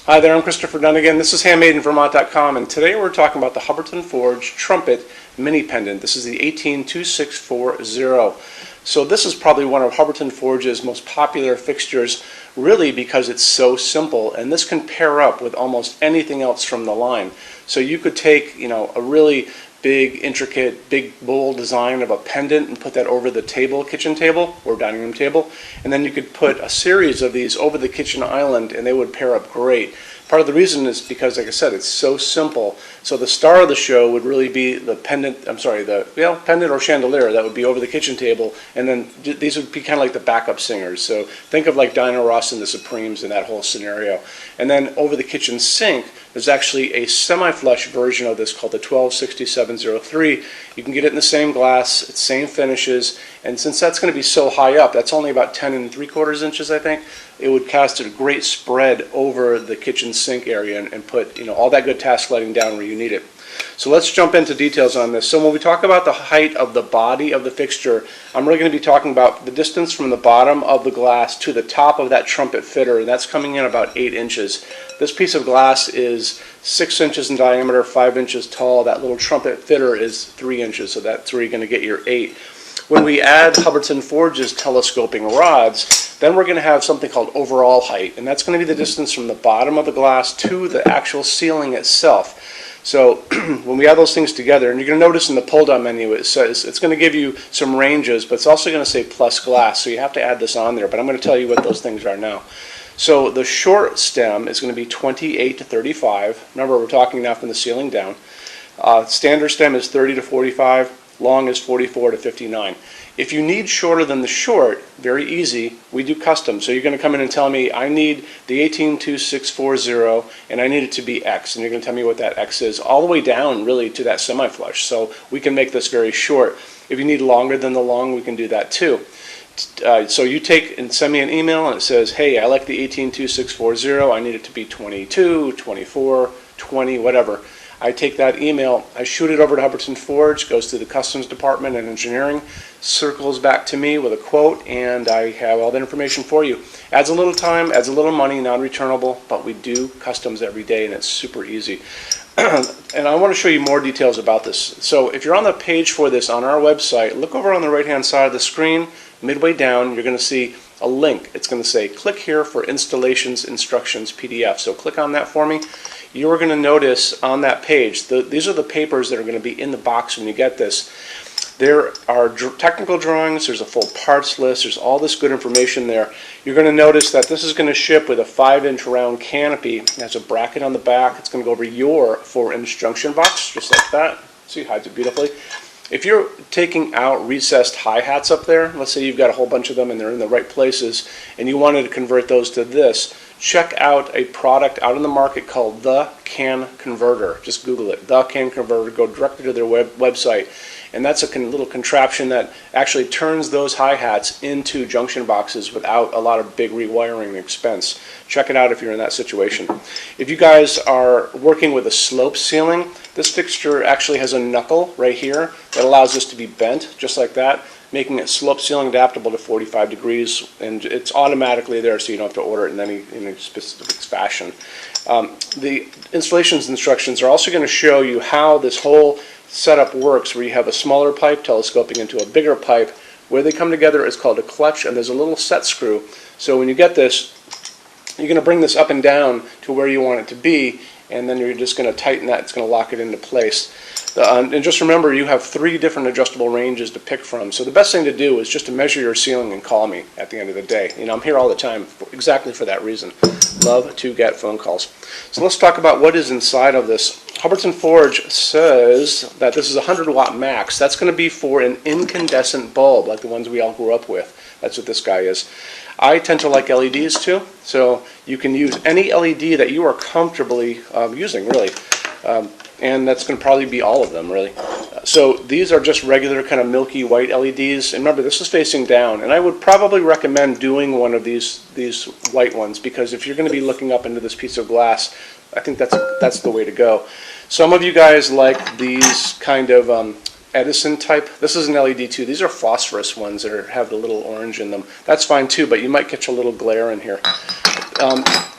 Hi there, I'm Christopher Dunnigan. This is HandmadeInVermont.com, and today we're talking about the Hubbardton Forge Trumpet Mini Pendant. This is the 182640. So this is probably one of Hubbardton Forge's most popular fixtures, really because it's so simple, and this can pair up with almost anything else from the line. So you could take, a really big, intricate, big, bold design of a pendant and put that over the table, kitchen table or dining room table, and then you could put a series of these over the kitchen island and they would pair up great. Part of the reason is because, like I said, it's so simple. So the star of the show would really be the pendant, pendant or chandelier that would be over the kitchen table, and then these would be kind of like the backup singers. So think of like Dinah Ross and the Supremes in that whole scenario. And then over the kitchen sink, there's actually a semi-flush version of this called the 126703. You can get it in the same glass, it's same finishes, and since that's going to be so high up, that's only about 10 3/4 inches, I think, it would cast a great spread over the kitchen sink area and put all that good task lighting down where you need it. So let's jump into details on this. So when we talk about the height of the body of the fixture, I'm really going to be talking about the distance from the bottom of the glass to the top of that trumpet fitter, and that's coming in about 8 inches. This piece of glass is 6 inches in diameter, 5 inches tall. That little trumpet fitter is 3 inches, so that's where you're going to get your 8. When we add Hubbardton Forge's telescoping rods, then we're going to have something called overall height, and that's going to be the distance from the bottom of the glass to the actual ceiling itself. So when we add those things together, and you're going to notice in the pull-down menu it says it's going to give you some ranges, but it's also going to say plus glass, so you have to add this on there, but I'm going to tell you what those things are now. So the short stem is going to be 28 to 35. Remember, we're talking now from the ceiling down. Standard stem is 30 to 45. Long is 44 to 59. If you need shorter than the short, very easy, we do custom. So you're going to come in and tell me, I need the 182640 and I need it to be X, and you're going to tell me what that X is, all the way down really to that semi-flush. So we can make this very short. If you need longer than the long, we can do that too. So you take and send me an email and it says, hey, I like the 182640, I need it to be 22, 24, 20, whatever. I take that email, I shoot it over to Hubbardton Forge, goes to the customs department and engineering, circles back to me with a quote, and I have all that information for you. Adds a little time, adds a little money, non-returnable, but we do customs every day and it's super easy. And I want to show you more details about this. So if you're on the page for this on our website, look over on the right-hand side of the screen, midway down, you're going to see a link. It's going to say, click here for installations instructions PDF. So click on that for me. You are going to notice on that page, these are the papers that are going to be in the box when you get this. There are technical drawings, there's a full parts list, there's all this good information there. You're going to notice that this is going to ship with a 5-inch round canopy. It has a bracket on the back. It's going to go over your 4-inch junction box, just like that. See, it hides it beautifully. If you're taking out recessed hi-hats up there, let's say you've got a whole bunch of them and they're in the right places, and you wanted to convert those to this, check out a product out in the market called The Can Converter. Just Google it, The Can Converter. Go directly to their website. And that's a little contraption that actually turns those hi-hats into junction boxes without a lot of big rewiring expense. Check it out if you're in that situation. If you guys are working with a slope ceiling, this fixture actually has a knuckle right here that allows this to be bent just like that, making it slope ceiling adaptable to 45 degrees, and it's automatically there so you don't have to order it in any specific fashion. The installations instructions are also going to show you how this whole setup works, where you have a smaller pipe telescoping into a bigger pipe. Where they come together is called a clutch, and there's a little set screw. So when you get this, you're going to bring this up and down to where you want it to be, and then you're just going to tighten that. It's going to lock it into place. And just remember, you have 3 different adjustable ranges to pick from. So the best thing to do is just to measure your ceiling and call me at the end of the day. I'm here all the time exactly for that reason. Love to get phone calls. So let's talk about what is inside of this. Hubbardton Forge says that this is 100 watt max. That's going to be for an incandescent bulb like the ones we all grew up with. That's what this guy is. I tend to like LEDs too, so you can use any LED that you are comfortably using, really. And that's going to probably be all of them, really. So these are just regular kind of milky white LEDs. And remember, this is facing down. And I would probably recommend doing one of these white ones, because if you're going to be looking up into this piece of glass, I think that's the way to go. Some of you guys like these kind of Edison type. This is an LED too. These are phosphorus ones that have the little orange in them. That's fine too, but you might catch a little glare in here.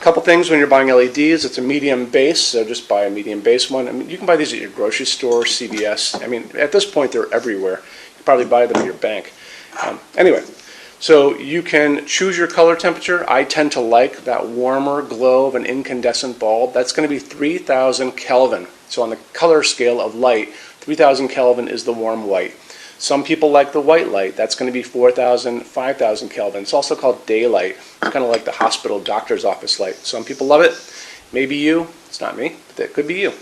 Couple things when you're buying LEDs, it's a medium base, so just buy a medium base one. I mean, you can buy these at your grocery store, CVS. I mean, at this point, they're everywhere. You can probably buy them at your bank. Anyway, so you can choose your color temperature. I tend to like that warmer glow of an incandescent bulb. That's going to be 3,000 Kelvin. So on the color scale of light, 3,000 Kelvin is the warm white. Some people like the white light. That's going to be 4,000, 5,000 Kelvin. It's also called daylight. It's kind of like the hospital doctor's office light. Some people love it. Maybe you. It's not me, but that could be you.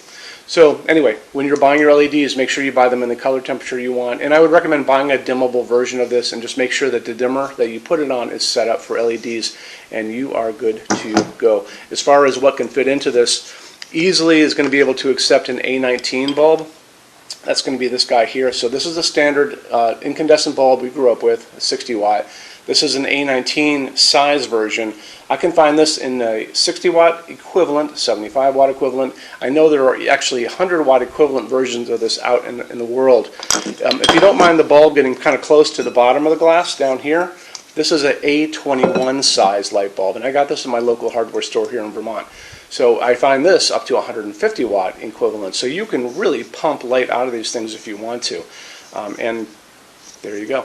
So anyway, when you're buying your LEDs, make sure you buy them in the color temperature you want. And I would recommend buying a dimmable version of this and just make sure that the dimmer that you put it on is set up for LEDs and you are good to go. As far as what can fit into this, easily is going to be able to accept an A19 bulb. That's going to be this guy here. So this is the standard incandescent bulb we grew up with, a 60 watt. This is an A19 size version. I can find this in a 60 watt equivalent, 75 watt equivalent. I know there are actually 100 watt equivalent versions of this out in the world. If you don't mind the bulb getting kind of close to the bottom of the glass down here, this is an A21 size light bulb, and I got this in my local hardware store here in Vermont. So I find this up to 150 watt equivalent. So you can really pump light out of these things if you want to. And there you go.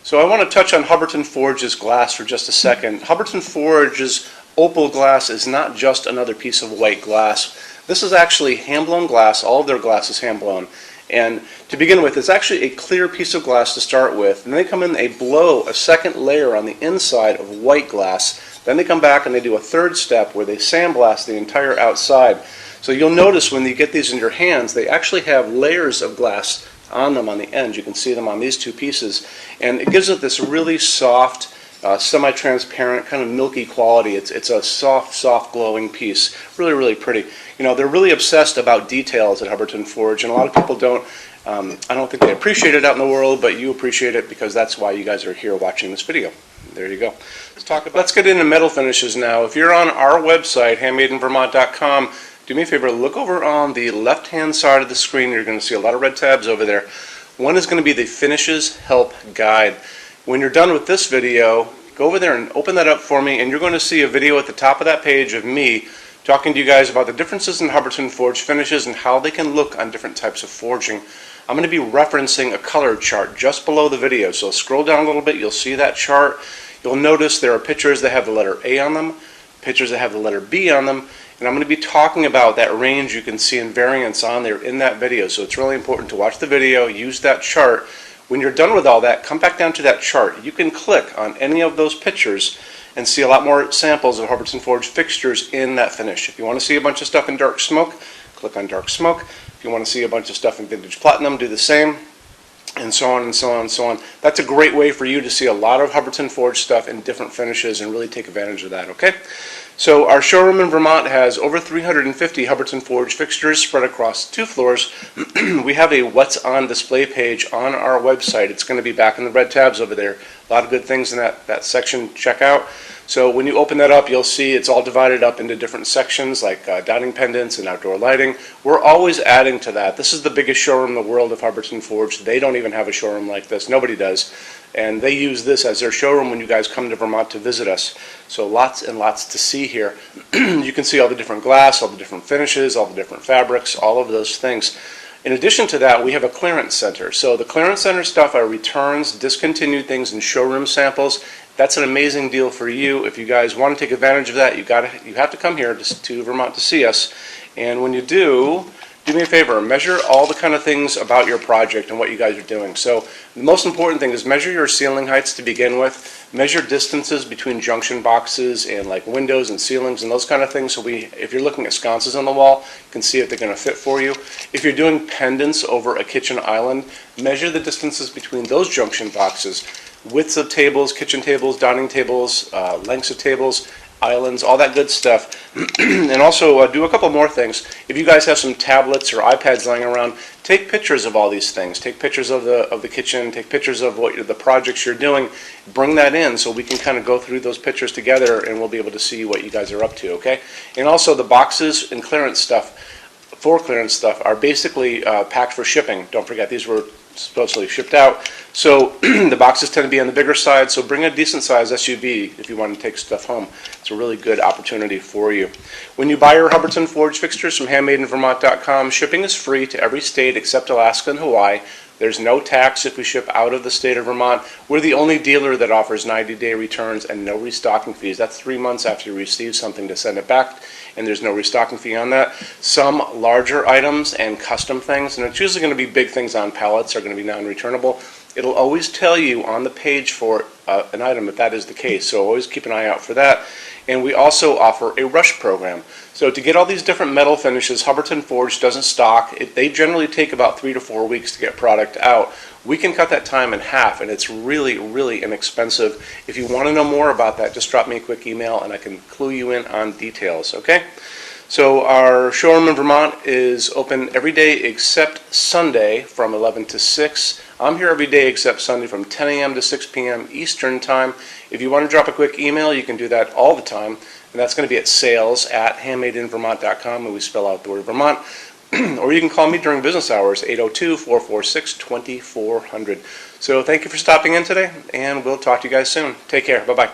So I want to touch on Hubbardton Forge's glass for just a second. Hubbardton Forge's opal glass is not just another piece of white glass. This is actually hand-blown glass. All of their glass is hand-blown. And to begin with, it's actually a clear piece of glass to start with. And then they come in, they blow a second layer on the inside of white glass. Then they come back and they do a third step where they sandblast the entire outside. So you'll notice when you get these in your hands, they actually have layers of glass on them on the ends. You can see them on these two pieces. And it gives it this really soft, semi-transparent, kind of milky quality. It's a soft glowing piece. Really, really pretty. You know, they're really obsessed about details at Hubbardton Forge, and a lot of people don't. I don't think they appreciate it out in the world, but you appreciate it because that's why you guys are here watching this video. There you go. Let's get into metal finishes now. If you're on our website, HandmadeInVermont.com, do me a favor, look over on the left-hand side of the screen. You're going to see a lot of red tabs over there. One is going to be the Finishes Help Guide. When you're done with this video, go over there and open that up for me, and you're going to see a video at the top of that page of me talking to you guys about the differences in Hubbardton Forge finishes and how they can look on different types of forging. I'm going to be referencing a color chart just below the video, so scroll down a little bit, you'll see that chart. You'll notice there are pictures that have the letter A on them, pictures that have the letter B on them, and I'm going to be talking about that range you can see in variance on there in that video. So it's really important to watch the video, use that chart. When you're done with all that, come back down to that chart. You can click on any of those pictures and see a lot more samples of Hubbardton Forge fixtures in that finish. If you want to see a bunch of stuff in dark smoke, click on dark smoke. If you want to see a bunch of stuff in vintage platinum, do the same, and so on and so on and so on. That's a great way for you to see a lot of Hubbardton Forge stuff in different finishes and really take advantage of that, okay? So our showroom in Vermont has over 350 Hubbardton Forge fixtures spread across 2 floors. We have a What's On display page on our website. It's going to be back in the red tabs over there. A lot of good things in that section. Check out. So when you open that up, you'll see it's all divided up into different sections like dining pendants and outdoor lighting. We're always adding to that. This is the biggest showroom in the world of Hubbardton Forge. They don't even have a showroom like this. Nobody does. And they use this as their showroom when you guys come to Vermont to visit us. So lots and lots to see here. You can see all the different glass, all the different finishes, all the different fabrics, all of those things. In addition to that, we have a clearance center. So the clearance center stuff are returns, discontinued things, and showroom samples. That's an amazing deal for you. If you guys want to take advantage of that, you have to come here to Vermont to see us. And when you do me a favor, measure all the kind of things about your project and what you guys are doing. So the most important thing is measure your ceiling heights to begin with. Measure distances between junction boxes and like windows and ceilings and those kind of things. So if you're looking at sconces on the wall, you can see if they're going to fit for you. If you're doing pendants over a kitchen island, measure the distances between those junction boxes. Widths of tables, kitchen tables, dining tables, lengths of tables, islands, all that good stuff. And also do a couple more things. If you guys have some tablets or iPads lying around, take pictures of all these things. Take pictures of the kitchen, take pictures of the projects you're doing. Bring that in so we can kind of go through those pictures together and we'll be able to see what you guys are up to, okay? And also the boxes and clearance stuff. floor clearance stuff are basically packed for shipping. Don't forget, these were supposedly shipped out. So the boxes tend to be on the bigger side, so bring a decent size SUV if you want to take stuff home. It's a really good opportunity for you. When you buy your Hubbardton Forge fixtures from HandmadeInVermont.com, shipping is free to every state except Alaska and Hawaii. There's no tax if we ship out of the state of Vermont. We're the only dealer that offers 90-day returns and no restocking fees. That's 3 months after you receive something to send it back, and there's no restocking fee on that. Some larger items and custom things, and it's usually going to be big things on pallets, are going to be non-returnable. It'll always tell you on the page for an item if that is the case, so always keep an eye out for that. And we also offer a rush program. So to get all these different metal finishes, Hubbardton Forge doesn't stock. They generally take about 3 to 4 weeks to get product out. We can cut that time in half, and it's really, really inexpensive. If you want to know more about that, just drop me a quick email and I can clue you in on details, okay? So our showroom in Vermont is open every day except Sunday from 11 to 6. I'm here every day except Sunday from 10 a.m. to 6 p.m. Eastern Time. If you want to drop a quick email, you can do that all the time, and that's going to be at sales@HandmadeInVermont.com, and we spell out the word Vermont. Or you can call me during business hours, 802-446-2400. So thank you for stopping in today, and we'll talk to you guys soon. Take care. Bye-bye.